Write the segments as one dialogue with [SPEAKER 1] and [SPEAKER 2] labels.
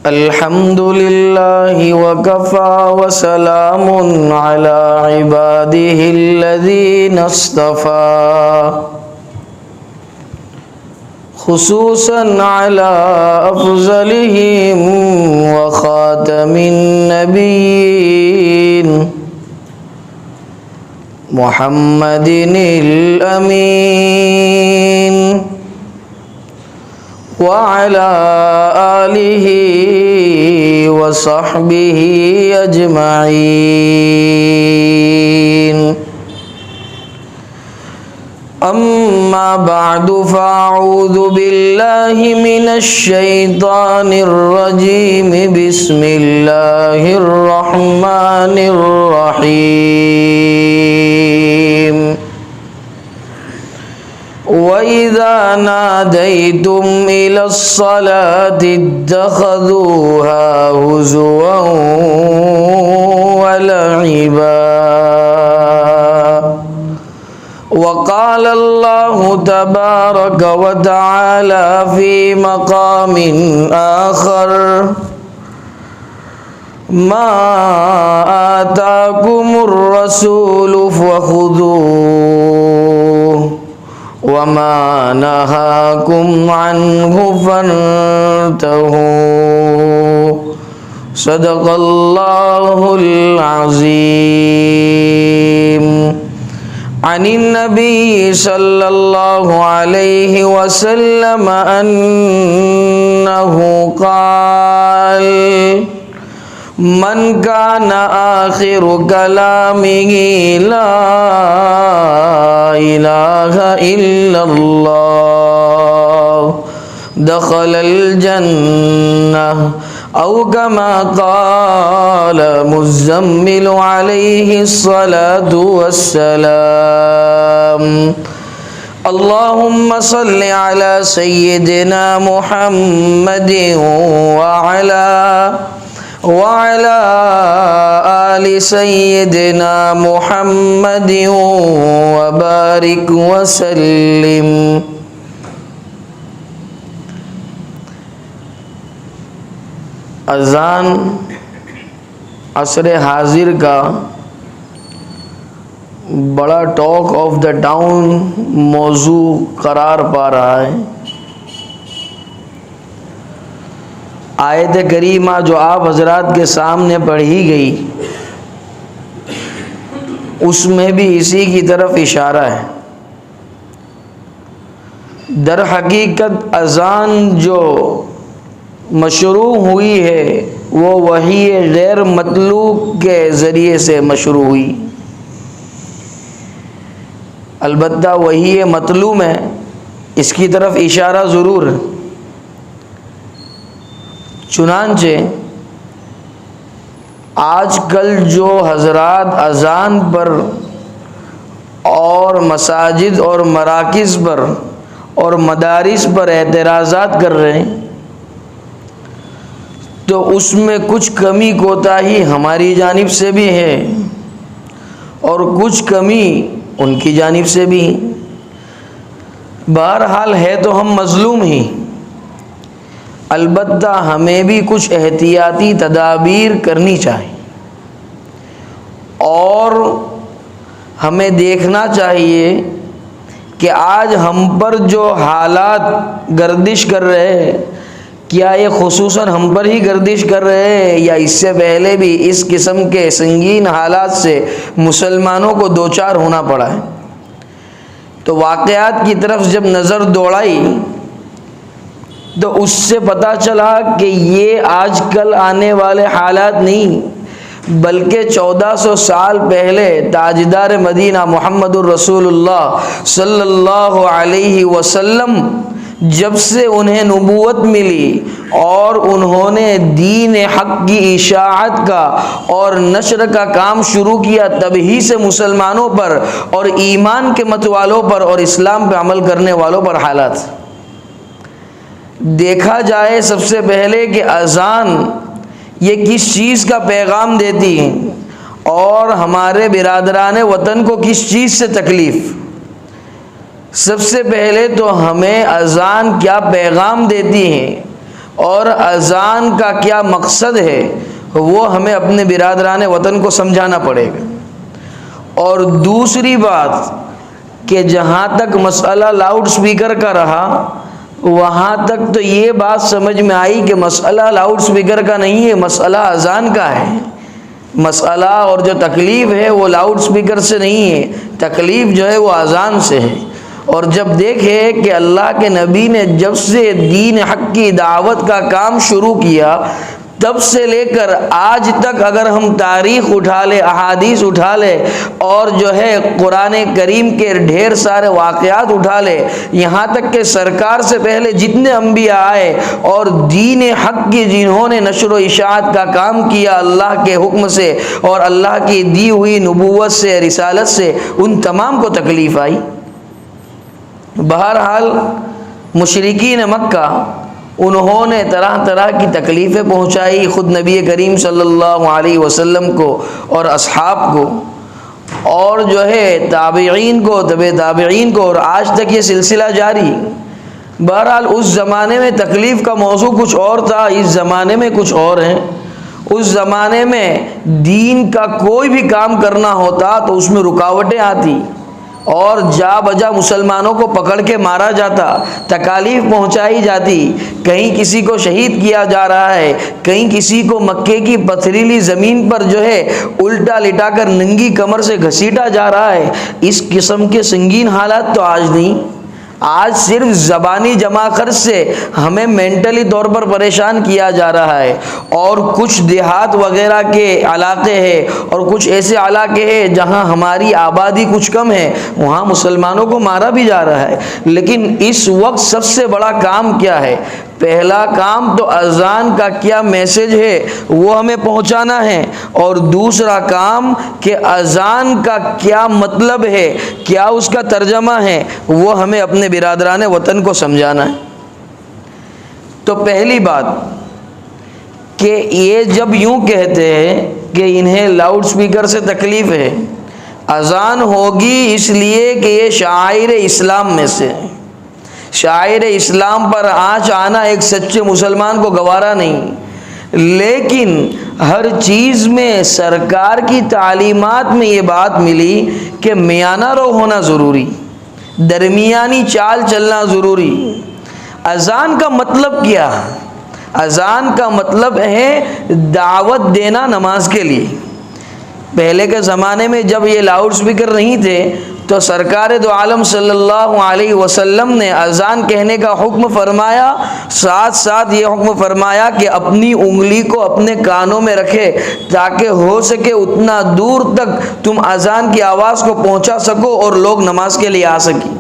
[SPEAKER 1] الحمد لله وكفى وسلام على عباده الذين اصطفى خصوصا على أفضلهم وخاتم النبيين محمد الأمين وعلى آله وصحبه أجمعين أما بعد فأعوذ بالله من الشيطان الرجيم بسم الله الرحمن الرحيم وَإِذَا نَادَيْتُمْ إِلَى الصَّلَاةِ اتَّخَذُوهَا هُزُوًا وَلَعِبًا وقال الله تبارك وتعالى في مقام آخر ما آتاكم الرسول فخذوه وما نهاكم عنه فانتهوا صدق الله العظيم عن النبي صلى الله عليه وسلم أنه قال من كان آخر كلامه لا إله إلا الله دخل الجنة أو كما قال مزمل عليه الصلاة والسلام اللهم صل على سيدنا محمد وعلى آل سيدنا محمد وبارك وسلم اذان عصر حاضر کا بڑا ٹاک آف دا ٹاؤن موضوع قرار پا رہا ہے۔ آیت کریمہ جو آپ حضرات کے سامنے پڑھی گئی اس میں بھی اسی کی طرف اشارہ ہے۔ در حقیقت اذان جو مشروع ہوئی ہے وہ وحی غیر مطلوب کے ذریعے سے مشروع ہوئی، البتہ وحی مطلوب ہے، اس کی طرف اشارہ ضرور ہے۔ چنانچہ آج کل جو حضرات اذان پر اور مساجد اور مراکز پر اور مدارس پر اعتراضات کر رہے ہیں تو اس میں کچھ کمی کوتاہی ہماری جانب سے بھی ہے اور کچھ کمی ان کی جانب سے بھی۔ بہرحال ہے تو ہم مظلوم ہی، البتہ ہمیں بھی کچھ احتیاطی تدابیر کرنی چاہیے اور ہمیں دیکھنا چاہیے کہ آج ہم پر جو حالات گردش کر رہے ہیں کیا یہ خصوصاً ہم پر ہی گردش کر رہے ہیں یا اس سے پہلے بھی اس قسم کے سنگین حالات سے مسلمانوں کو دوچار ہونا پڑا ہے۔ تو واقعات کی طرف جب نظر دوڑائی تو اس سے پتہ چلا کہ یہ آج کل آنے والے حالات نہیں بلکہ 1400 سال پہلے تاجدار مدینہ محمد الرسول اللہ صلی اللہ علیہ وسلم جب سے انہیں نبوت ملی اور انہوں نے دین حق کی اشاعت کا اور نشر کا کام شروع کیا، تبھی سے مسلمانوں پر اور ایمان کے مت والوں پر اور اسلام پہ عمل کرنے والوں پر حالات دیکھا جائے۔ سب سے پہلے کہ اذان یہ کس چیز کا پیغام دیتی ہے اور ہمارے برادران وطن کو کس چیز سے تکلیف۔ سب سے پہلے تو ہمیں اذان کیا پیغام دیتی ہیں اور اذان کا کیا مقصد ہے وہ ہمیں اپنے برادران وطن کو سمجھانا پڑے گا۔ اور دوسری بات کہ جہاں تک مسئلہ لاؤڈ سپیکر کا رہا وہاں تک تو یہ بات سمجھ میں آئی کہ مسئلہ لاؤڈ سپیکر کا نہیں ہے، مسئلہ اذان کا ہے۔ مسئلہ اور جو تکلیف ہے وہ لاؤڈ سپیکر سے نہیں ہے، تکلیف جو ہے وہ اذان سے ہے۔ اور جب دیکھے کہ اللہ کے نبی نے جب سے دین حق کی دعوت کا کام شروع کیا تب سے لے کر آج تک اگر ہم تاریخ اٹھا لے، احادیث اٹھا لے اور جو ہے قرآن کریم کے ڈھیر سارے واقعات اٹھا لے، یہاں تک کہ سرکار سے پہلے جتنے انبیاء آئے اور دین حق کی جنہوں نے نشر و اشاعت کا کام کیا اللہ کے حکم سے اور اللہ کی دی ہوئی نبوت سے، رسالت سے، ان تمام کو تکلیف آئی۔ بہرحال مشرکین مکہ انہوں نے طرح طرح کی تکلیفیں پہنچائی خود نبی کریم صلی اللہ علیہ وسلم کو اور اصحاب کو، اور جو ہے تابعین کو، تبع تابعین کو، اور آج تک یہ سلسلہ جاری۔ بہرحال اس زمانے میں تکلیف کا موضوع کچھ اور تھا، اس زمانے میں کچھ اور ہیں۔ اس زمانے میں دین کا کوئی بھی کام کرنا ہوتا تو اس میں رکاوٹیں آتی اور جا بجا مسلمانوں کو پکڑ کے مارا جاتا، تکالیف پہنچائی جاتی، کہیں کسی کو شہید کیا جا رہا ہے، کہیں کسی کو مکے کی پتھریلی زمین پر جو ہے الٹا لٹا کر ننگی کمر سے گھسیٹا جا رہا ہے۔ اس قسم کے سنگین حالات تو آج نہیں، آج صرف زبانی جمع خرچ سے ہمیں مینٹلی طور پر پریشان کیا جا رہا ہے، اور کچھ دیہات وغیرہ کے علاقے ہیں اور کچھ ایسے علاقے ہیں جہاں ہماری آبادی کچھ کم ہے، وہاں مسلمانوں کو مارا بھی جا رہا ہے۔ لیکن اس وقت سب سے بڑا کام کیا ہے؟ پہلا کام تو اذان کا کیا میسج ہے وہ ہمیں پہنچانا ہے، اور دوسرا کام کہ اذان کا کیا مطلب ہے، کیا اس کا ترجمہ ہے، وہ ہمیں اپنے برادران وطن کو سمجھانا ہے۔ تو پہلی بات کہ یہ جب یوں کہتے ہیں کہ انہیں لاؤڈ سپیکر سے تکلیف ہے، اذان ہوگی اس لیے کہ یہ شعائر اسلام میں سے ہے، شاعر اسلام پر آنچ آنا ایک سچے مسلمان کو گوارا نہیں، لیکن ہر چیز میں سرکار کی تعلیمات میں یہ بات ملی کہ میانہ رو ہونا ضروری، درمیانی چال چلنا ضروری۔ اذان کا مطلب کیا؟ اذان کا مطلب ہے دعوت دینا نماز کے لیے۔ پہلے کے زمانے میں جب یہ لاؤڈ سپیکر نہیں تھے تو سرکار دو عالم صلی اللہ علیہ وسلم نے اذان کہنے کا حکم فرمایا، ساتھ ساتھ یہ حکم فرمایا کہ اپنی انگلی کو اپنے کانوں میں رکھے تاکہ ہو سکے اتنا دور تک تم اذان کی آواز کو پہنچا سکو اور لوگ نماز کے لیے آ سکیں۔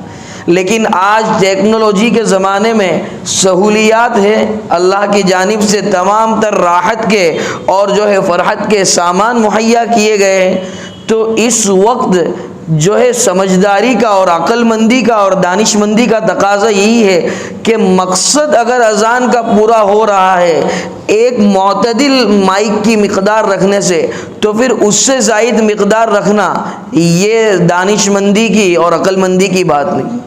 [SPEAKER 1] لیکن آج ٹیکنالوجی کے زمانے میں سہولیات ہے، اللہ کی جانب سے تمام تر راحت کے اور جو ہے فرحت کے سامان مہیا کیے گئے ہیں، تو اس وقت جو ہے سمجھداری کا اور عقل مندی کا اور دانش مندی کا تقاضا یہی ہے کہ مقصد اگر اذان کا پورا ہو رہا ہے ایک معتدل مائک کی مقدار رکھنے سے، تو پھر اس سے زائد مقدار رکھنا یہ دانش مندی کی اور عقل مندی کی بات نہیں۔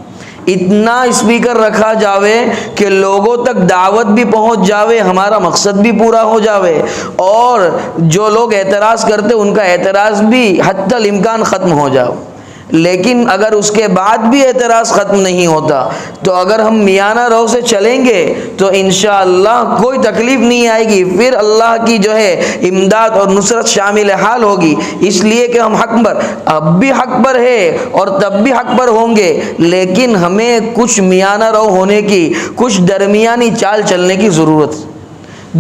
[SPEAKER 1] اتنا اسپیکر رکھا جاوے کہ لوگوں تک دعوت بھی پہنچ جاوے، ہمارا مقصد بھی پورا ہو جاوے، اور جو لوگ اعتراض کرتے ان کا اعتراض بھی حتی الامکان ختم ہو جاؤ۔ لیکن اگر اس کے بعد بھی اعتراض ختم نہیں ہوتا تو اگر ہم میانہ رو سے چلیں گے تو انشاءاللہ کوئی تکلیف نہیں آئے گی، پھر اللہ کی جو ہے امداد اور نصرت شامل حال ہوگی، اس لیے کہ ہم حق پر اب بھی حق پر ہے اور تب بھی حق پر ہوں گے، لیکن ہمیں کچھ میانہ رو ہونے کی، کچھ درمیانی چال چلنے کی ضرورت۔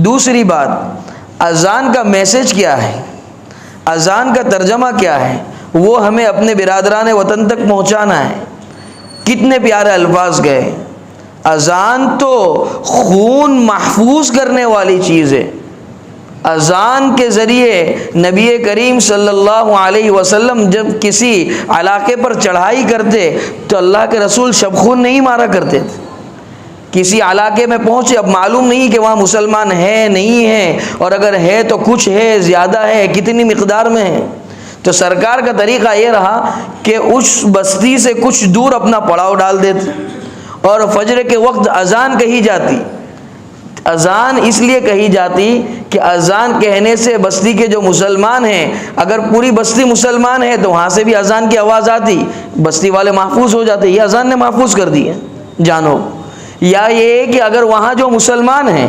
[SPEAKER 1] دوسری بات، اذان کا میسج کیا ہے، اذان کا ترجمہ کیا ہے، وہ ہمیں اپنے برادران وطن تک پہنچانا ہے۔ کتنے پیارے الفاظ گئے، اذان تو خون محفوظ کرنے والی چیز ہے۔ اذان کے ذریعے نبی کریم صلی اللہ علیہ وسلم جب کسی علاقے پر چڑھائی کرتے تو اللہ کے رسول شب خون نہیں مارا کرتے تھے۔ کسی علاقے میں پہنچے، اب معلوم نہیں کہ وہاں مسلمان ہے نہیں ہے، اور اگر ہے تو کچھ ہے، زیادہ ہے، کتنی مقدار میں ہے، تو سرکار کا طریقہ یہ رہا کہ اس بستی سے کچھ دور اپنا پڑاؤ ڈال دیتے، اور فجر کے وقت اذان کہی جاتی، اذان اس لیے کہی جاتی کہ اذان کہنے سے بستی کے جو مسلمان ہیں، اگر پوری بستی مسلمان ہے تو وہاں سے بھی اذان کی آواز آتی، بستی والے محفوظ ہو جاتے. یہ اذان نے محفوظ کر دی ہے جانو. یا یہ کہ اگر وہاں جو مسلمان ہیں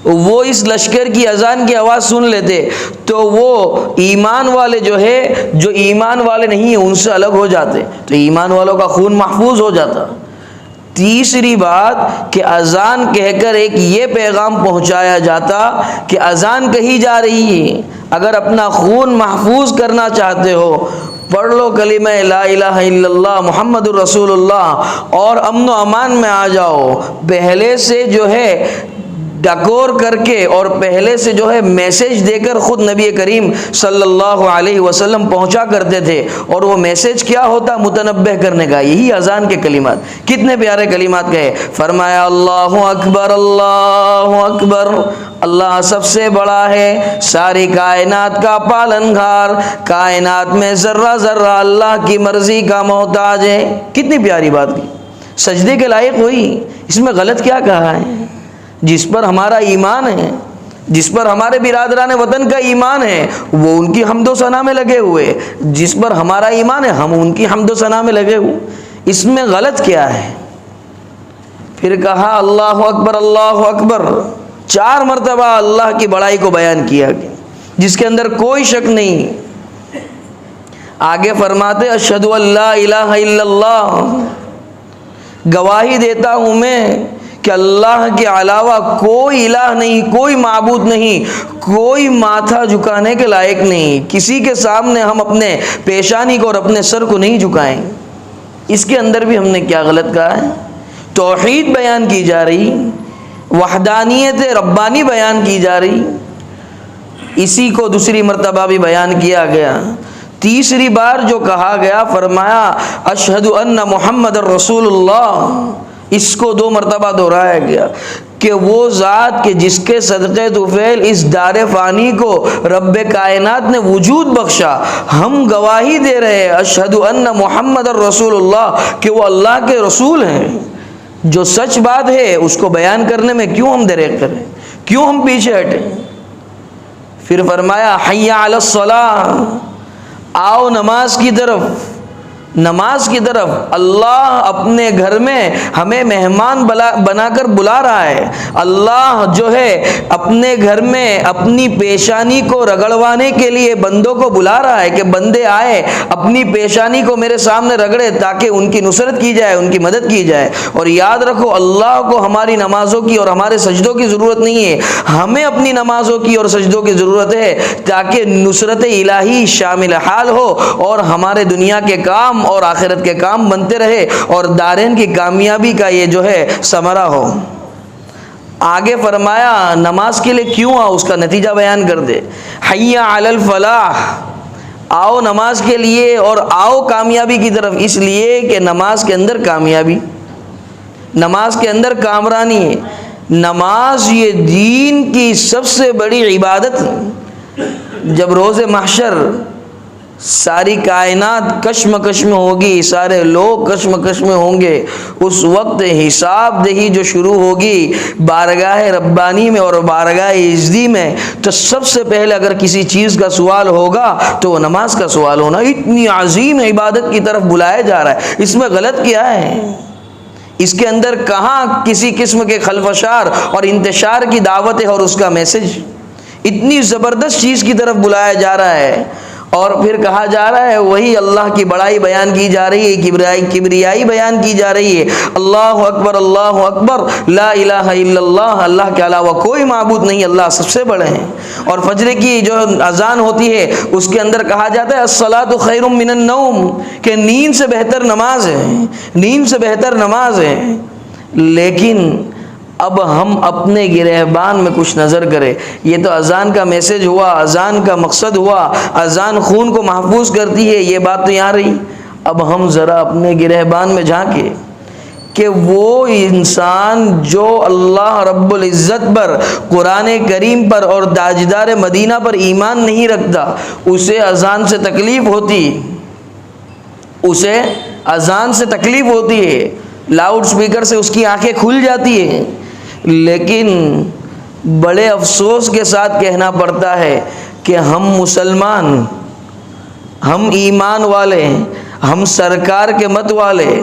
[SPEAKER 1] وہ اس لشکر کی اذان کی آواز سن لیتے تو وہ ایمان والے جو ہے، جو ایمان والے نہیں ہیں ان سے الگ ہو جاتے، تو ایمان والوں کا خون محفوظ ہو جاتا. تیسری بات کہ اذان کہہ کر ایک یہ پیغام پہنچایا جاتا کہ اذان کہی جا رہی ہے، اگر اپنا خون محفوظ کرنا چاہتے ہو پڑھ لو کلمہ لا الہ الا اللہ محمد الرسول اللہ اور امن و امان میں آ جاؤ. پہلے سے جو ہے ڈکور کر کے اور پہلے سے جو ہے میسج دے کر خود نبی کریم صلی اللہ علیہ وسلم پہنچا کرتے تھے. اور وہ میسج کیا ہوتا؟ متنبہ کرنے کا. یہی اذان کے کلمات. کتنے پیارے کلمات کہے. فرمایا اللہ اکبر اللہ اکبر، اللہ سب سے بڑا ہے، ساری کائنات کا پالنہار، کائنات میں ذرہ ذرہ اللہ کی مرضی کا محتاج ہے. کتنی پیاری بات کی. سجدے کے لائق ہوئی. اس میں غلط کیا کہا ہے؟ جس پر ہمارا ایمان ہے، جس پر ہمارے برادران وطن کا ایمان ہے وہ ان کی حمد و ثنا میں لگے ہوئے، جس پر ہمارا ایمان ہے ہم ان کی حمد و ثنا میں لگے ہوئے. اس میں غلط کیا ہے؟ پھر کہا اللہ اکبر اللہ اکبر. 4 مرتبہ اللہ کی بڑائی کو بیان کیا گیا جس کے اندر کوئی شک نہیں. آگے فرماتے اشہد ان لا الہ الا اللہ، گواہی دیتا ہوں میں کہ اللہ کے علاوہ کوئی الہ نہیں، کوئی معبود نہیں، کوئی ماتھا جھکانے کے لائق نہیں. کسی کے سامنے ہم اپنے پیشانی کو اور اپنے سر کو نہیں جھکائیں. اس کے اندر بھی ہم نے کیا غلط کہا ہے؟ توحید بیان کی جا رہی، وحدانیت ربانی بیان کی جا رہی، اسی کو دوسری مرتبہ بھی بیان کیا گیا. تیسری بار جو کہا گیا فرمایا اشہد ان محمد الرسول اللہ. اس کو 2 مرتبہ دہرایا گیا کہ وہ ذات کے جس کے صدقے طفیل اس دار فانی کو رب کائنات نے وجود بخشا، ہم گواہی دے رہے ہیں اشہد ان محمد الرسول اللہ کہ وہ اللہ کے رسول ہیں. جو سچ بات ہے اس کو بیان کرنے میں کیوں ہم دریغ کریں، کیوں ہم پیچھے ہٹیں؟ پھر فرمایا حی علی الصلاۃ، آؤ نماز کی طرف. نماز کی طرف اللہ اپنے گھر میں ہمیں مہمان بنا کر بلا رہا ہے. اللہ جو ہے اپنے گھر میں اپنی پیشانی کو رگڑوانے کے لیے بندوں کو بلا رہا ہے کہ بندے آئے اپنی پیشانی کو میرے سامنے رگڑے تاکہ ان کی نصرت کی جائے، ان کی مدد کی جائے. اور یاد رکھو اللہ کو ہماری نمازوں کی اور ہمارے سجدوں کی ضرورت نہیں ہے، ہمیں اپنی نمازوں کی اور سجدوں کی ضرورت ہے تاکہ نصرت الہی شامل حال ہو اور ہمارے دنیا کے کام اور آخرت کے کام بنتے رہے اور دارین کی کامیابی کا یہ جو ہے ثمرہ ہو. آگے فرمایا نماز کے لیے کیوں آؤ اس کا نتیجہ بیان کر دے. حی علی الفلاح، آؤ نماز کے لیے اور آؤ کامیابی کی طرف. اس لیے کہ نماز کے اندر کامیابی، نماز کے اندر کامرانی ہے. نماز یہ دین کی سب سے بڑی عبادت ہے. جب روز محشر ساری کائنات کشمکش میں ہوگی، سارے لوگ کشمکش میں ہوں گے، اس وقت حساب دہی جو شروع ہوگی بارگاہ ربانی میں اور بارگاہ عزدی میں، تو سب سے پہلے اگر کسی چیز کا سوال ہوگا تو وہ نماز کا سوال ہونا. اتنی عظیم عبادت کی طرف بلایا جا رہا ہے، اس میں غلط کیا ہے؟ اس کے اندر کہاں کسی قسم کے خلفشار اور انتشار کی دعوت ہے اور اس کا میسج؟ اتنی زبردست چیز کی طرف بلایا جا رہا ہے اور پھر کہا جا رہا ہے وہی اللہ کی بڑائی بیان کی جا رہی ہے، کبریائی بیان کی جا رہی ہے. اللہ اکبر لا الہ الا اللہ، اللہ کے علاوہ کوئی معبود نہیں، اللہ سب سے بڑے ہیں. اور فجر کی جو اذان ہوتی ہے اس کے اندر کہا جاتا ہے الصلاۃ خیر من النوم، کہ نیند سے بہتر نماز ہے، نیند سے بہتر نماز ہے. لیکن اب ہم اپنے گریبان میں کچھ نظر کریں. یہ تو اذان کا میسج ہوا، اذان کا مقصد ہوا، اذان خون کو محفوظ کرتی ہے، یہ بات تو یہاں رہی. اب ہم ذرا اپنے گریبان میں جھانکیں کہ وہ انسان جو اللہ رب العزت پر، قرآن کریم پر اور تاجدار مدینہ پر ایمان نہیں رکھتا، اسے اذان سے تکلیف ہوتی، اسے اذان سے تکلیف ہوتی ہے، لاؤڈ سپیکر سے اس کی آنکھیں کھل جاتی ہیں. لیکن بڑے افسوس کے ساتھ کہنا پڑتا ہے کہ ہم مسلمان، ہم ایمان والے، ہم سرکار کے مت والے،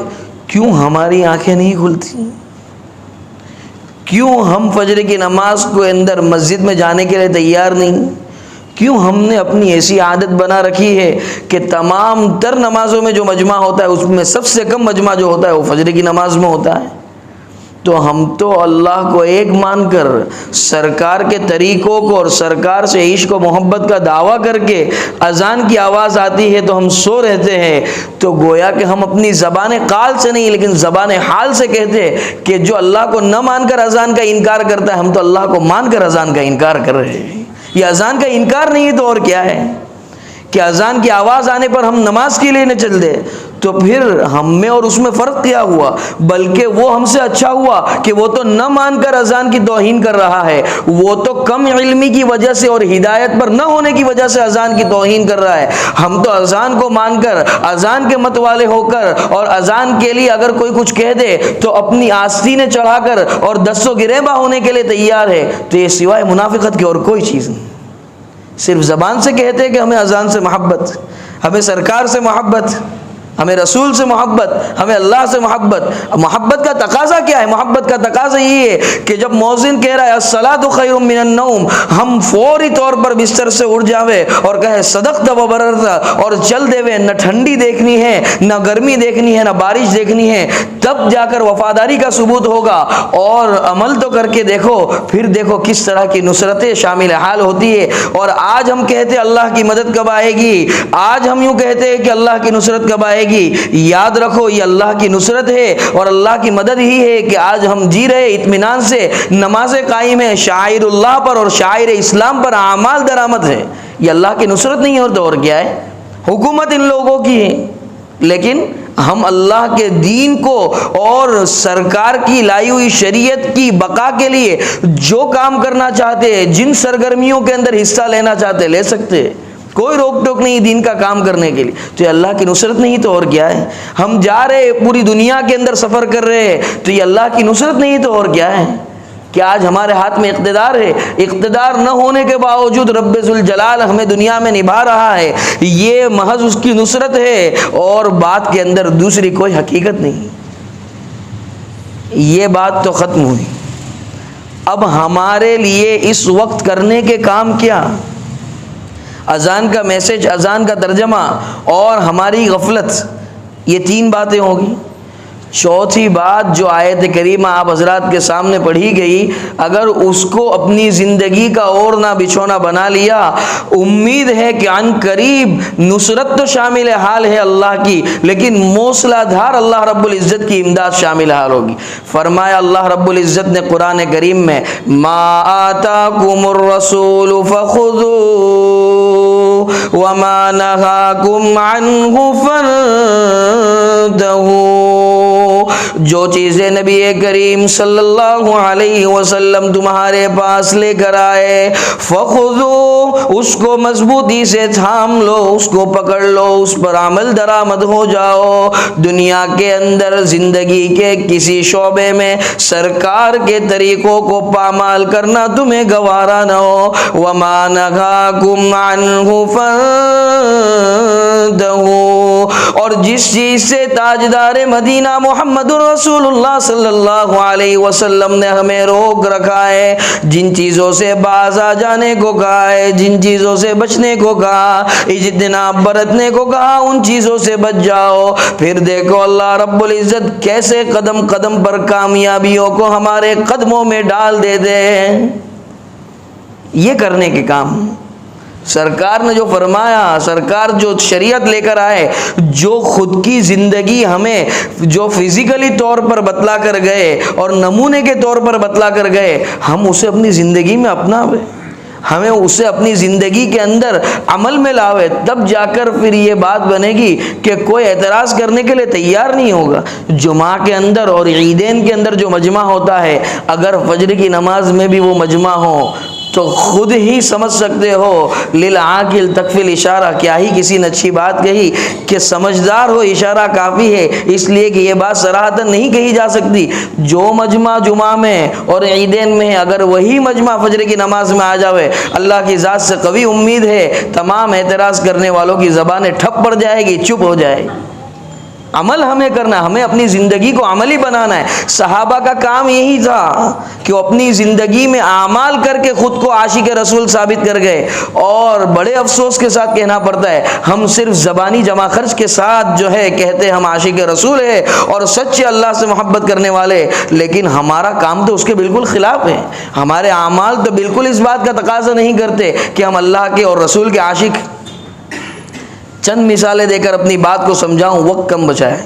[SPEAKER 1] کیوں ہماری آنکھیں نہیں کھلتی؟ کیوں ہم فجر کی نماز کو اندر مسجد میں جانے کے لیے تیار نہیں؟ کیوں ہم نے اپنی ایسی عادت بنا رکھی ہے کہ تمام تر نمازوں میں جو مجمع ہوتا ہے اس میں سب سے کم مجمع جو ہوتا ہے وہ فجر کی نماز میں ہوتا ہے؟ تو ہم تو اللہ کو ایک مان کر، سرکار کے طریقوں کو اور سرکار سے عشق و محبت کا دعویٰ کر کے اذان کی آواز آتی ہے تو ہم سو رہتے ہیں، تو گویا کہ ہم اپنی زبان قال سے نہیں لیکن زبان حال سے کہتے ہیں کہ جو اللہ کو نہ مان کر اذان کا انکار کرتا ہے، ہم تو اللہ کو مان کر اذان کا انکار کر رہے ہیں۔ یہ اذان کا انکار نہیں ہے تو اور کیا ہے؟ کہ اذان کی آواز آنے پر ہم نماز کے لیے نہ چل دے، تو پھر ہم میں اور اس میں فرق کیا ہوا؟ بلکہ وہ ہم سے اچھا ہوا کہ وہ تو نہ مان کر اذان کی توہین کر رہا ہے، وہ تو کم علمی کی وجہ سے اور ہدایت پر نہ ہونے کی وجہ سے اذان کی توہین کر رہا ہے۔ ہم تو اذان کو مان کر، اذان کے مت والے ہو کر، اور اذان کے لیے اگر کوئی کچھ کہہ دے تو اپنی آستینیں چڑھا کر اور دستوں گریباں ہونے کے لیے تیار ہے۔ تو یہ سوائے منافقت کی اور کوئی چیز نہیں۔ صرف زبان سے کہتے ہیں کہ ہمیں اذان سے محبت، ہمیں سرکار سے محبت، ہمیں رسول سے محبت، ہمیں اللہ سے محبت۔ محبت کا تقاضا کیا ہے؟ محبت کا تقاضا یہ ہے کہ جب مؤذن کہہ رہا ہے الصلاۃ خیر من النوم، ہم فوری طور پر بستر سے اٹھ جاوے اور کہے صدقت و بررت، اور چل دیوے، نہ ٹھنڈی دیکھنی ہے، نہ گرمی دیکھنی ہے، نہ بارش دیکھنی ہے، تب جا کر وفاداری کا ثبوت ہوگا۔ اور عمل تو کر کے دیکھو، پھر دیکھو کس طرح کی نصرتیں شامل حال ہوتی ہے۔ اور آج ہم کہتے ہیں اللہ کی مدد کب آئے گی، آج ہم یوں کہتے ہیں کہ اللہ کی نصرت کب آئے گی، یاد رکھو یہ اللہ کی نصرت ہے اور اللہ کی مدد ہی ہے کہ آج ہم جی رہے اطمینان سے، نمازیں قائم ہے، شاعر اللہ پر اور شاعر اسلام پر اعمال درآمد ہے۔ یہ اللہ کی نصرت نہیں ہے تو اور کیا ہے؟ حکومت ان لوگوں کی ہے، لیکن ہم اللہ کے دین کو اور سرکار کی لائی ہوئی شریعت کی بقا کے لیے جو کام کرنا چاہتے ہیں، جن سرگرمیوں کے اندر حصہ لینا چاہتے لے سکتے ہیں، کوئی روک ٹوک نہیں دین کا کام کرنے کے لیے۔ تو یہ اللہ کی نصرت نہیں تو اور کیا ہے؟ ہم جا رہے پوری دنیا کے اندر سفر کر رہے ہیں تو یہ اللہ کی نصرت نہیں تو اور کیا ہے؟ کہ آج ہمارے ہاتھ میں اقتدار ہے، اقتدار نہ ہونے کے باوجود رب ذوالجلال ہمیں دنیا میں نبھا رہا ہے، یہ محض اس کی نصرت ہے اور بات کے اندر دوسری کوئی حقیقت نہیں۔ یہ بات تو ختم ہوئی۔ اب ہمارے لیے اس وقت کرنے کے کام کیا؟ اذان کا میسج، اذان کا ترجمہ اور ہماری غفلت، یہ تین باتیں ہوگی۔ چوتھی بات جو آیت کریمہ آپ حضرات کے سامنے پڑھی گئی، اگر اس کو اپنی زندگی کا اوڑھنا بچھونا بنا لیا، امید ہے کہ عن قریب نصرت تو شامل حال ہے اللہ کی، لیکن موصلہ دھار اللہ رب العزت کی امداد شامل حال ہوگی۔ فرمایا اللہ رب العزت نے قرآن کریم میں ما آتاکم الرسول فخذوه وما نهاکم عنہ فانتہوا، جو چیزیں نبی کریم صلی اللہ علیہ وسلم تمہارے پاس لے کر آئے، فخذو، اس کو مضبوطی سے تھام لو، اس کو پکڑ لو، اس پر عمل درآمد ہو جاؤ۔ دنیا کے اندر زندگی کے کسی شعبے میں سرکار کے طریقوں کو پامال کرنا تمہیں گوارا نہ ہو۔ وما نہاکم عنہ فانتہوا، اور جس چیز سے تاجدار مدینہ محمد رسول اللہ صلی اللہ علیہ وسلم نے ہمیں روک رکھا ہے، جن چیزوں سے باز آ جانے کو کہا ہے، جن چیزوں سے بچنے کو کہا، اجتناب برتنے کو کہا، ان چیزوں سے بچ جاؤ۔ پھر دیکھو اللہ رب العزت کیسے قدم قدم پر کامیابیوں کو ہمارے قدموں میں ڈال دیتے ہیں۔ یہ کرنے کے کام سرکار نے جو فرمایا، سرکار جو شریعت لے کر آئے، جو خود کی زندگی ہمیں جو فزیکلی طور پر بتلا کر گئے اور نمونے کے طور پر بتلا کر گئے، ہم اسے اپنی زندگی میں اپناویں، ہمیں اسے اپنی زندگی کے اندر عمل میں لاوے، تب جا کر پھر یہ بات بنے گی کہ کوئی اعتراض کرنے کے لیے تیار نہیں ہوگا۔ جمعہ کے اندر اور عیدین کے اندر جو مجمع ہوتا ہے، اگر فجر کی نماز میں بھی وہ مجمع ہو تو خود ہی سمجھ سکتے ہو للعاقل تکفی الاشارہ، کیا ہی کسی نے اچھی بات کہی کہ سمجھدار ہو اشارہ کافی ہے، اس لیے کہ یہ بات صراحتاً نہیں کہی جا سکتی۔ جو مجمع جمعہ میں اور عیدین میں ہے، اگر وہی مجمع فجر کی نماز میں آ جاوے، اللہ کی ذات سے قوی امید ہے تمام اعتراض کرنے والوں کی زبانیں ٹھپ پڑ جائے گی، چپ ہو جائے گی۔ عمل ہمیں کرنا ہے، ہمیں اپنی زندگی کو عملی بنانا ہے۔ صحابہ کا کام یہی تھا کہ وہ اپنی زندگی میں اعمال کر کے خود کو عاشق رسول ثابت کر گئے، اور بڑے افسوس کے ساتھ کہنا پڑتا ہے ہم صرف زبانی جمع خرچ کے ساتھ جو ہے کہتے ہم عاشق رسول ہے اور سچے اللہ سے محبت کرنے والے، لیکن ہمارا کام تو اس کے بالکل خلاف ہے۔ ہمارے اعمال تو بالکل اس بات کا تقاضا نہیں کرتے کہ ہم اللہ کے اور رسول کے عاشق۔ چند مثالیں دے کر اپنی بات کو سمجھاؤں، وقت کم بچا ہے۔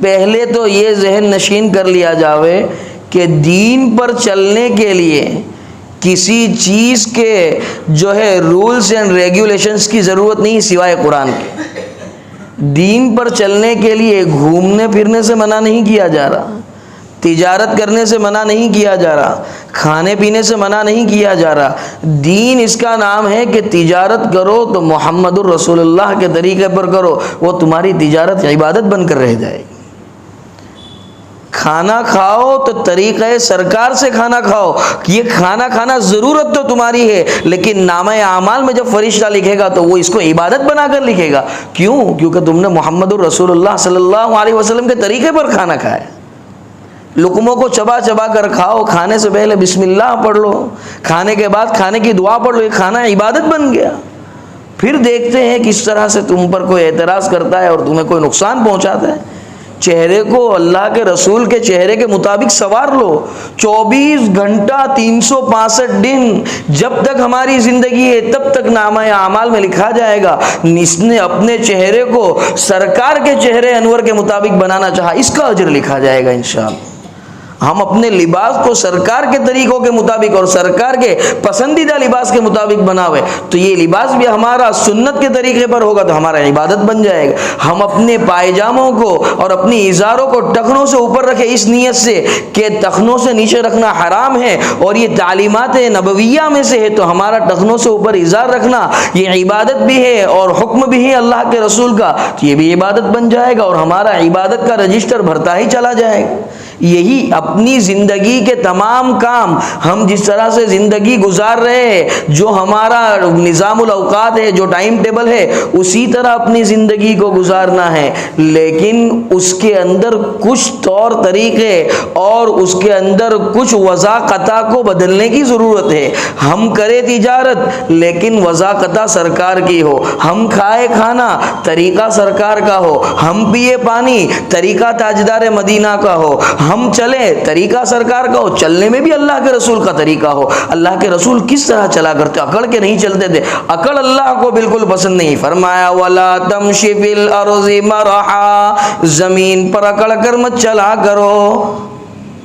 [SPEAKER 1] پہلے تو یہ ذہن نشین کر لیا جاوے کہ دین پر چلنے کے لیے کسی چیز کے جو ہے رولز اینڈ ریگولیشنز کی ضرورت نہیں سوائے قرآن کے۔ دین پر چلنے کے لیے گھومنے پھرنے سے منع نہیں کیا جا رہا، تجارت کرنے سے منع نہیں کیا جا رہا، کھانے پینے سے منع نہیں کیا جا رہا۔ دین اس کا نام ہے کہ تجارت کرو تو محمد الرسول اللہ کے طریقے پر کرو، وہ تمہاری تجارت عبادت بن کر رہ جائے گی۔ کھانا کھاؤ تو طریقہ سرکار سے کھانا کھاؤ، یہ کھانا کھانا ضرورت تو تمہاری ہے، لیکن نامہ اعمال میں جب فرشتہ لکھے گا تو وہ اس کو عبادت بنا کر لکھے گا۔ کیوں؟ کیونکہ تم نے محمد الرسول اللہ صلی اللہ علیہ وسلم کے طریقے پر کھانا کھایا۔ لقموں کو چبا چبا کر کھاؤ، کھانے سے پہلے بسم اللہ پڑھ لو، کھانے کے بعد کھانے کی دعا پڑھ لو، یہ کھانا عبادت بن گیا۔ پھر دیکھتے ہیں کس طرح سے تم پر کوئی اعتراض کرتا ہے اور تمہیں کوئی نقصان پہنچاتا ہے۔ چہرے کو اللہ کے رسول کے چہرے کے مطابق سنوار لو۔ 24 گھنٹہ 365 دن جب تک ہماری زندگی ہے تب تک نامہ اعمال میں لکھا جائے گا اس نے اپنے چہرے کو سرکار کے چہرے انور کے مطابق بنانا چاہا، اس کا اجر لکھا جائے گا انشاءاللہ۔ ہم اپنے لباس کو سرکار کے طریقوں کے مطابق اور سرکار کے پسندیدہ لباس کے مطابق بناوے تو یہ لباس بھی ہمارا سنت کے طریقے پر ہوگا تو ہمارا عبادت بن جائے گا۔ ہم اپنے پائجاموں کو اور اپنی ازاروں کو ٹخنوں سے اوپر رکھے اس نیت سے کہ ٹخنوں سے نیچے رکھنا حرام ہے اور یہ تعلیمات نبویہ میں سے ہے، تو ہمارا ٹخنوں سے اوپر ازار رکھنا یہ عبادت بھی ہے اور حکم بھی ہے اللہ کے رسول کا، تو یہ بھی عبادت بن جائے گا اور ہمارا عبادت کا رجسٹر بھرتا ہی چلا جائے گا۔ یہی اپنی زندگی کے تمام کام ہم جس طرح سے زندگی گزار رہے ہیں، جو ہمارا نظام الاوقات ہے، جو ٹائم ٹیبل ہے، اسی طرح اپنی زندگی کو گزارنا ہے، لیکن اس کے اندر کچھ طور طریقے اور اس کے اندر کچھ وضاقتہ کو بدلنے کی ضرورت ہے۔ ہم کرے تجارت لیکن وضاقتہ سرکار کی ہو، ہم کھائے کھانا طریقہ سرکار کا ہو، ہم پیے پانی طریقہ تاجدار مدینہ کا ہو، ہم چلیں طریقہ سرکار کا ہو، چلنے میں بھی اللہ کے رسول کا طریقہ ہو۔ اللہ کے رسول کس طرح چلا کرتے؟ اکڑ کے نہیں چلتے تھے، اکڑ اللہ کو بالکل پسند نہیں۔ فرمایا وَلَا تَمْشِ فِي الْأَرْضِ مَرَحًا، زمین پر اکڑ کر مت چلا کرو۔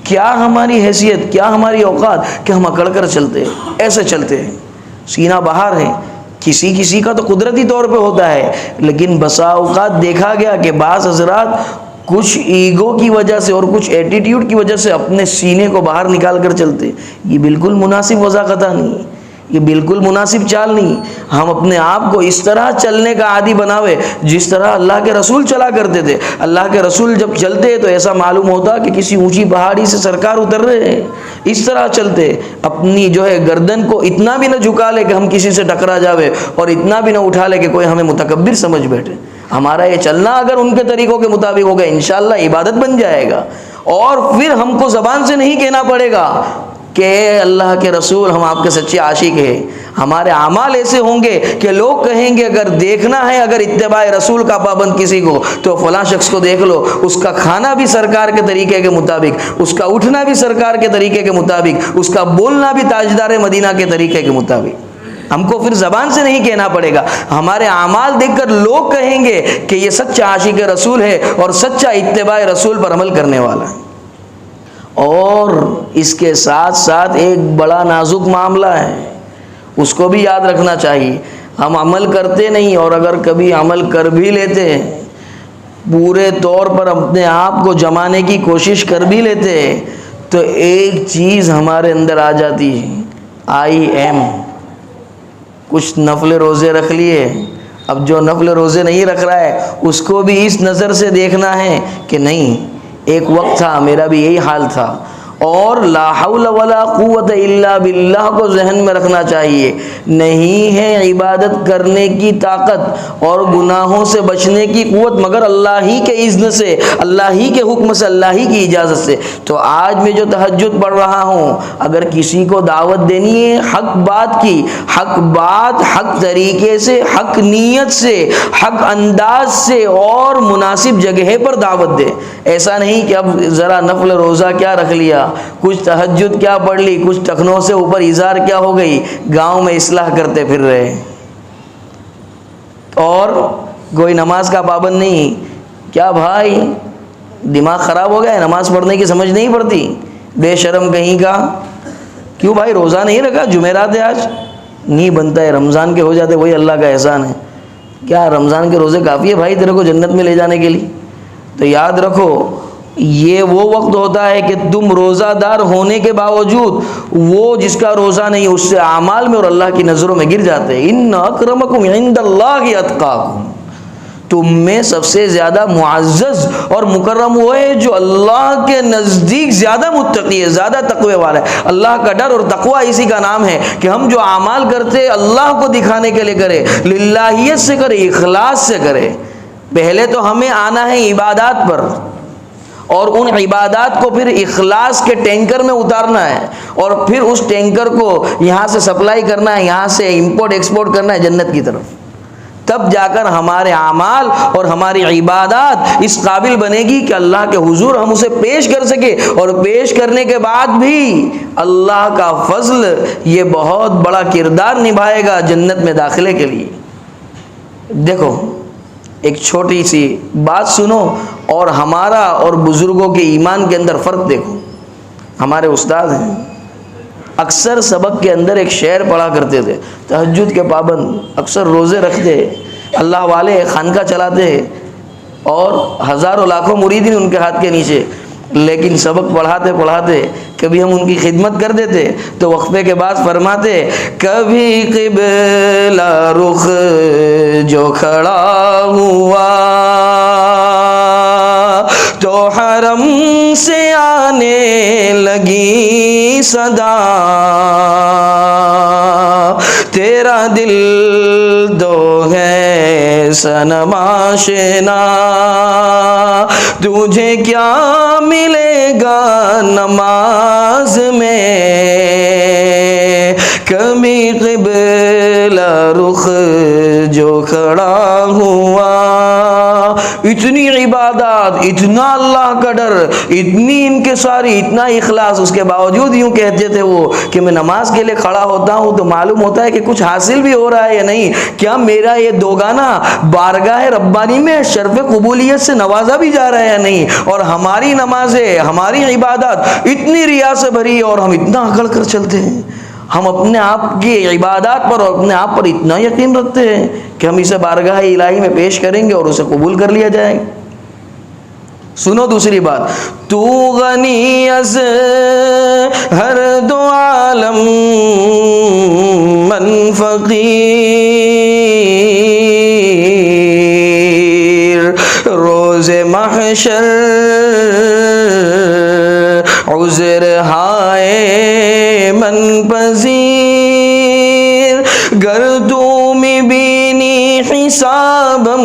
[SPEAKER 1] کیا ہماری حیثیت، کیا ہماری اوقات کہ ہم اکڑ کر چلتے، ایسے چلتے ہیں، سینہ بہار ہے۔ کسی کسی کا تو قدرتی طور پہ ہوتا ہے، لیکن بسا اوقات دیکھا گیا کہ بعض حضرات کچھ ایگو کی وجہ سے اور کچھ ایٹیٹیوڈ کی وجہ سے اپنے سینے کو باہر نکال کر چلتے۔ یہ بالکل مناسب وضاقتہ نہیں، یہ بالکل مناسب چال نہیں۔ ہم اپنے آپ کو اس طرح چلنے کا عادی بناوے جس طرح اللہ کے رسول چلا کرتے تھے۔ اللہ کے رسول جب چلتے تو ایسا معلوم ہوتا کہ کسی اونچی پہاڑی سے سرکار اتر رہے ہیں، اس طرح چلتے۔ اپنی جو ہے گردن کو اتنا بھی نہ جھکا لے کہ ہم کسی سے ٹکرا جاوے اور اتنا بھی نہ اٹھا لے کہ کوئی ہمیں متکبر سمجھ بیٹھے۔ ہمارا یہ چلنا اگر ان کے طریقوں کے مطابق ہوگا انشاءاللہ عبادت بن جائے گا، اور پھر ہم کو زبان سے نہیں کہنا پڑے گا کہ اللہ کے رسول ہم آپ کے سچے عاشق ہیں۔ ہمارے اعمال ایسے ہوں گے کہ لوگ کہیں گے اگر دیکھنا ہے اگر اتباع رسول کا پابند کسی کو تو فلاں شخص کو دیکھ لو، اس کا کھانا بھی سرکار کے طریقے کے مطابق، اس کا اٹھنا بھی سرکار کے طریقے کے مطابق، اس کا بولنا بھی تاجدار مدینہ کے طریقے کے مطابق۔ ہم کو پھر زبان سے نہیں کہنا پڑے گا، ہمارے اعمال دیکھ کر لوگ کہیں گے کہ یہ سچا عاشق رسول ہے اور سچا اتباع رسول پر عمل کرنے والا ہے۔ اور اس کے ساتھ ساتھ ایک بڑا نازک معاملہ ہے، اس کو بھی یاد رکھنا چاہیے۔ ہم عمل کرتے نہیں، اور اگر کبھی عمل کر بھی لیتے ہیں، پورے طور پر اپنے آپ کو جمانے کی کوشش کر بھی لیتے ہیں، تو ایک چیز ہمارے اندر آ جاتی ہے، آئی ایم، کچھ نفل روزے رکھ لیے، اب جو نفل روزے نہیں رکھ رہا ہے اس کو بھی اس نظر سے دیکھنا ہے کہ نہیں، ایک وقت تھا میرا بھی یہی حال تھا، اور لا حول ولا قوت الا باللہ کو ذہن میں رکھنا چاہیے، نہیں ہے عبادت کرنے کی طاقت اور گناہوں سے بچنے کی قوت مگر اللہ ہی کے اذن سے، اللہ ہی کے حکم سے، اللہ ہی کی اجازت سے۔ تو آج میں جو تہجد پڑھ رہا ہوں، اگر کسی کو دعوت دینی ہے حق بات کی، حق بات حق طریقے سے، حق نیت سے، حق انداز سے اور مناسب جگہ پر دعوت دے، ایسا نہیں کہ اب ذرا نفل روزہ کیا رکھ لیا، کچھ تہجد کیا پڑھ لی، کچھ ٹخنوں سے اوپر اظہار کیا ہو گئی، گاؤں میں اصلاح کرتے پھر رہے، اور کوئی نماز کا پابند نہیں۔ کیا بھائی دماغ خراب ہو گیا ہے؟ نماز پڑھنے کی سمجھ نہیں پڑتی؟ بے شرم کہیں کا، کیوں بھائی روزہ نہیں رکھا؟ جمعرات ہے آج، نہیں بنتا ہے، رمضان کے ہو جاتے وہی اللہ کا احسان ہے۔ کیا رمضان کے روزے کافی ہے بھائی تیرے کو جنت میں لے جانے کے لیے؟ تو یاد رکھو یہ وہ وقت ہوتا ہے کہ تم روزہ دار ہونے کے باوجود وہ جس کا روزہ نہیں اس سے اعمال میں اور اللہ کی نظروں میں گر جاتے ہیں۔ ان اکرمکم عند اللہ اتقاکم، تم میں سب سے زیادہ معزز اور مکرم وہ ہے جو اللہ کے نزدیک زیادہ متقی ہے، زیادہ تقوی والا ہے۔ اللہ کا ڈر اور تقوی اسی کا نام ہے کہ ہم جو اعمال کرتے اللہ کو دکھانے کے لیے کرے، للہیت سے کرے، اخلاص سے کرے۔ پہلے تو ہمیں آنا ہے عبادات پر، اور ان عبادات کو پھر اخلاص کے ٹینکر میں اتارنا ہے، اور پھر اس ٹینکر کو یہاں سے سپلائی کرنا ہے، یہاں سے امپورٹ ایکسپورٹ کرنا ہے جنت کی طرف، تب جا کر ہمارے اعمال اور ہماری عبادات اس قابل بنے گی کہ اللہ کے حضور ہم اسے پیش کر سکے، اور پیش کرنے کے بعد بھی اللہ کا فضل یہ بہت بڑا کردار نبھائے گا جنت میں داخلے کے لیے۔ دیکھو ایک چھوٹی سی بات سنو اور ہمارا اور بزرگوں کے ایمان کے اندر فرق دیکھو۔ ہمارے استاد ہیں، اکثر سبق کے اندر ایک شعر پڑھا کرتے تھے، تہجد کے پابند، اکثر روزے رکھتے، اللہ والے، خانقاہ چلاتے اور ہزاروں لاکھوں مرید ان کے ہاتھ کے نیچے، لیکن سبق پڑھاتے پڑھاتے کبھی ہم ان کی خدمت کر دیتے تو وقفے کے بعد فرماتے، کبھی قبلہ رخ جو کھڑا ہوا تو حرم سے آنے لگی صدا، تیرا دل تو ہے صنم آشنا، تجھے کیا ملے گا نماز میں، کبھی قبلہ رخ جو کھڑا ہوا۔ اتنی عبادات، اتنا اللہ کا ڈر، اتنی انکساری، اتنا اخلاص، اس کے باوجود یوں کہتے تھے وہ کہ میں نماز کے لیے کھڑا ہوتا ہوں تو معلوم ہوتا ہے کہ کچھ حاصل بھی ہو رہا ہے یا نہیں، کیا میرا یہ دوگانہ بارگاہ ربانی میں شرف قبولیت سے نوازا بھی جا رہا ہے یا نہیں۔ اور ہماری نمازیں، ہماری عبادات اتنی ریا سے بھری اور ہم اتنا اکڑ کر چلتے ہیں، ہم اپنے آپ کی عبادات پر اور اپنے آپ پر اتنا یقین رکھتے ہیں کہ ہم اسے بارگاہ الہی میں پیش کریں گے اور اسے قبول کر لیا جائے گا۔ سنو دوسری بات، تو غنی از ہر دو عالم من فقیر، روز محشر عذر ہائے من پذیر، گر تو میبینی حسابم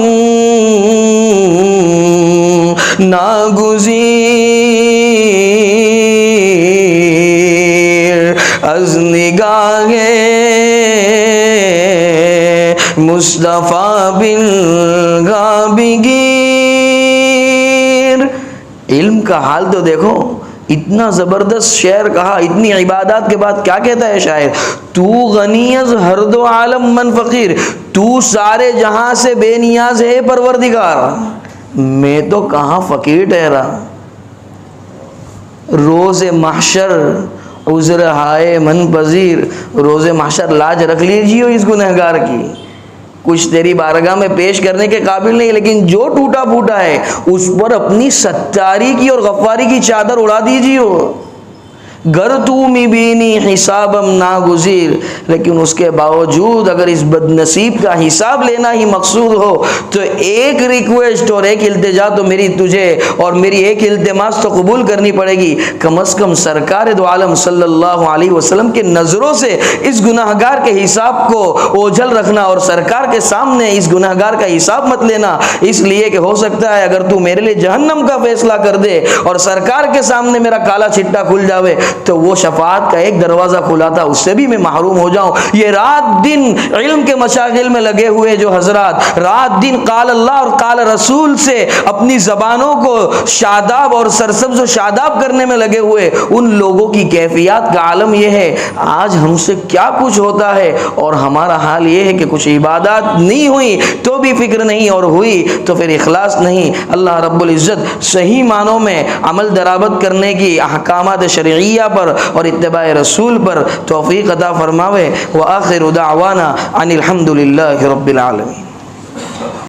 [SPEAKER 1] ناگزیر، از نگاہ مصطفیٰ بالغاب گیر۔ علم کا حال تو دیکھو، اتنا زبردست شعر کہا، اتنی عبادات کے بعد کیا کہتا ہے شاعر، تو غنی از ہر دو عالم من فقیر، تو سارے جہاں سے بے نیاز ہے پروردگار، میں تو کہاں فقیر ٹھہرا۔ روز محشر عذر ہائے من پذیر، روز محشر لاج رکھ لیجیے اس گنہگار کی، کچھ تیری بارگاہ میں پیش کرنے کے قابل نہیں، لیکن جو ٹوٹا پھوٹا ہے اس پر اپنی ستاری کی اور غفاری کی چادر اڑا دیجیے، گر تو میبینی حسابم ناگزیر، لیکن اس کے باوجود اگر اس بد نصیب کا حساب لینا ہی مقصود ہو تو ایک ریکویسٹ اور ایک التجا تو میری تجھے اور میری ایک التماس تو قبول کرنی پڑے گی، کم از کم سرکار دو عالم صلی اللہ علیہ وسلم کے نظروں سے اس گناہگار کے حساب کو اوجھل رکھنا اور سرکار کے سامنے اس گناہگار کا حساب مت لینا، اس لیے کہ ہو سکتا ہے اگر تو میرے لیے جہنم کا فیصلہ کر دے اور سرکار کے سامنے میرا کالا چھٹا کھل جاوے تو وہ شفاعت کا ایک دروازہ کھلا تھا اس سے بھی میں محروم ہو جاؤں۔ یہ رات دن علم کے مشاغل میں لگے ہوئے جو حضرات رات دن قال اللہ اور قال رسول سے اپنی زبانوں کو شاداب اور سرسبز و شاداب کرنے میں لگے ہوئے، ان لوگوں کی کیفیات کا عالم یہ ہے۔ آج ہم سے کیا کچھ ہوتا ہے اور ہمارا حال یہ ہے کہ کچھ عبادات نہیں ہوئی تو بھی فکر نہیں، اور ہوئی تو پھر اخلاص نہیں۔ اللہ رب العزت صحیح معنوں میں عمل درآمد کرنے کی احکامات شرعیہ پر اور اتباع رسول پر توفیق عطا فرماوے۔ وآخر دعوانا ان الحمد للہ رب العالمین۔